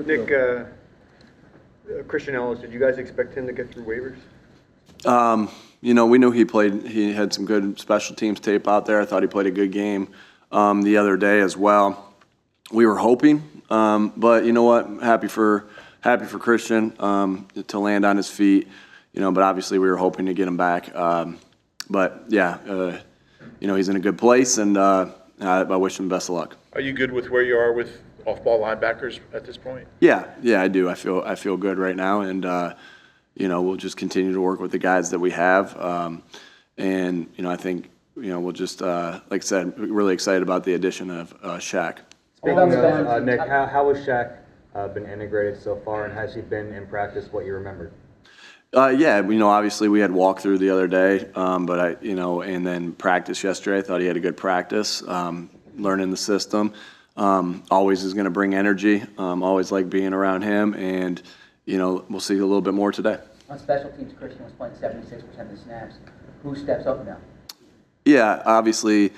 Nick, Christian Elliss, did you guys expect him to get through waivers? We knew he had some good special teams tape out there. I thought he played a good game the other day as well. We were hoping, but you know what? Happy for Christian to land on his feet. But obviously we were hoping to get him back. But yeah, he's in a good place, and I wish him best of luck. Are you good with where you are with off-ball linebackers at this point? Yeah, I do. I feel good right now, and we'll just continue to work with the guys that we have, and I think we'll just like I said, really excited about the addition of Shaq. Speaking of Nick, how has Shaq been integrated so far, and has he been in practice what you remembered? Yeah, obviously we had walkthrough the other day, but and then practice yesterday. I thought he had a good practice, learning the system. Always is going to bring energy. Always like being around him, and we'll see a little bit more today. On special teams, Christian was playing 76% of the snaps. Who steps up now? Yeah, obviously,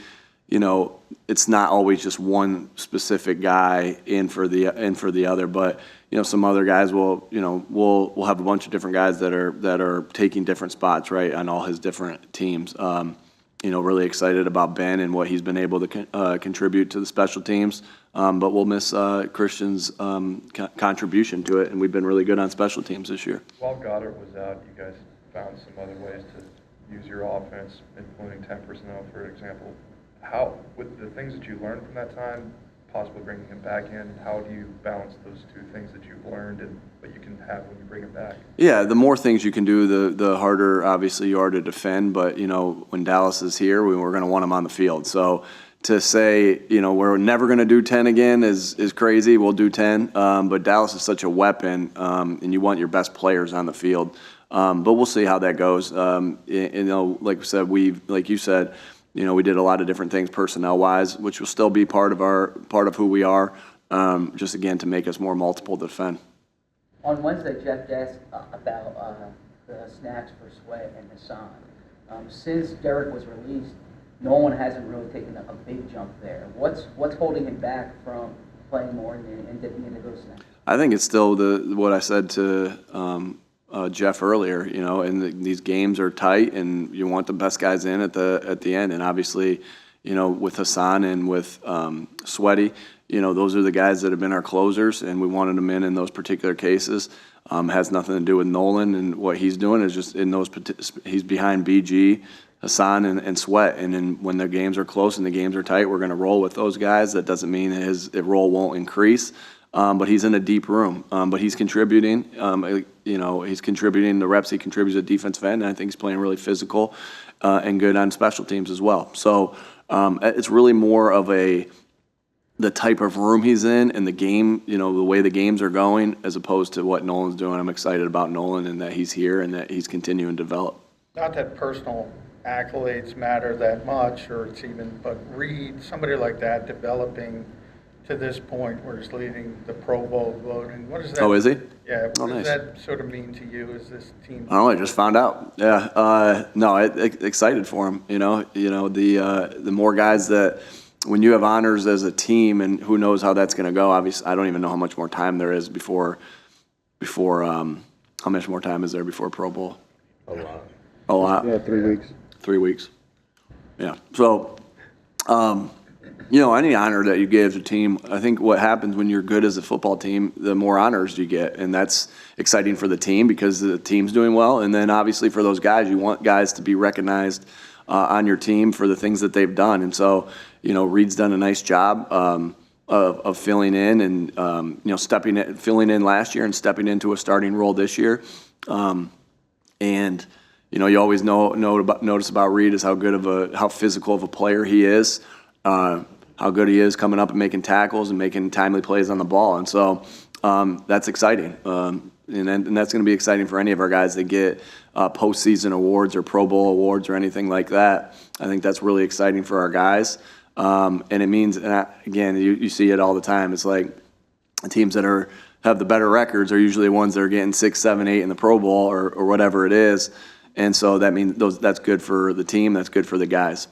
it's not always just one specific guy in for the other, but some other guys will we'll have a bunch of different guys that are taking different spots, right, on all his different teams. Really excited about Ben and what he's been able to contribute to the special teams, but we'll miss Christian's contribution to it, and we've been really good on special teams this year. While Goedert was out, you guys found some other ways to use your offense, including 10 personnel, for example. How, with the things that you learned from that time, possibly bringing him back in, how do you balance those two things that you've learned and what you can have when you bring him back? Yeah, the more things you can do, the harder, obviously, you are to defend. But, when Dallas is here, we're going to want him on the field. So to say, we're never going to do 10 again is crazy. We'll do 10. But Dallas is such a weapon, and you want your best players on the field. But we'll see how that goes. Like we said, like you said, we did a lot of different things personnel-wise, which will still be part of who we are, just again to make us more multiple to defend. On Wednesday, Jeff asked about the snaps for Sweat and Hassan. Since Derek was released, no one hasn't really taken a big jump there. What's holding him back from playing more and dipping into those snaps? I think it's still what I said to Jeff earlier, and these games are tight, and you want the best guys in at the end. And obviously, with Hassan and with Sweaty, those are the guys that have been our closers, and we wanted them in those particular cases. Has nothing to do with Nolan, and what he's doing is just he's behind BG, Hassan, and Sweat. And then when the games are close and the games are tight, we're going to roll with those guys. That doesn't mean his role won't increase. But he's in a deep room. But he's contributing. He's contributing the reps he contributes at defensive end, and I think he's playing really physical and good on special teams as well. So it's really more of the type of room he's in and the game, the way the games are going, as opposed to what Nolan's doing. I'm excited about Nolan and that he's here and that he's continuing to develop. Not that personal accolades matter that much, but Reed, somebody like that, developing to this point where he's leading the Pro Bowl voting. What does that? Oh, is he? Yeah. What nice. does that sort of mean to you? Is this team? I don't know. I just found out. Yeah. No, excited for him. The more guys that when you have honors as a team, and who knows how that's going to go. Obviously, I don't even know how much more time there is before. How much more time is there before Pro Bowl? A lot. Yeah, 3 weeks. 3 weeks. Yeah. So. Any honor that you get as a team, I think what happens when you're good as a football team, the more honors you get. And that's exciting for the team because the team's doing well. And then obviously for those guys, you want guys to be recognized on your team for the things that they've done. And so, Reed's done a nice job of filling in and, filling in last year and stepping into a starting role this year. You always notice about Reed is how physical of a player he is. How good he is coming up and making tackles and making timely plays on the ball. And so that's exciting. And that's going to be exciting for any of our guys that get postseason awards or Pro Bowl awards or anything like that. I think that's really exciting for our guys. And it means, again, you see it all the time. It's like the teams that have the better records are usually the ones that are getting 6, 7, 8 in the Pro Bowl or whatever it is. And so that means that's good for the team. That's good for the guys.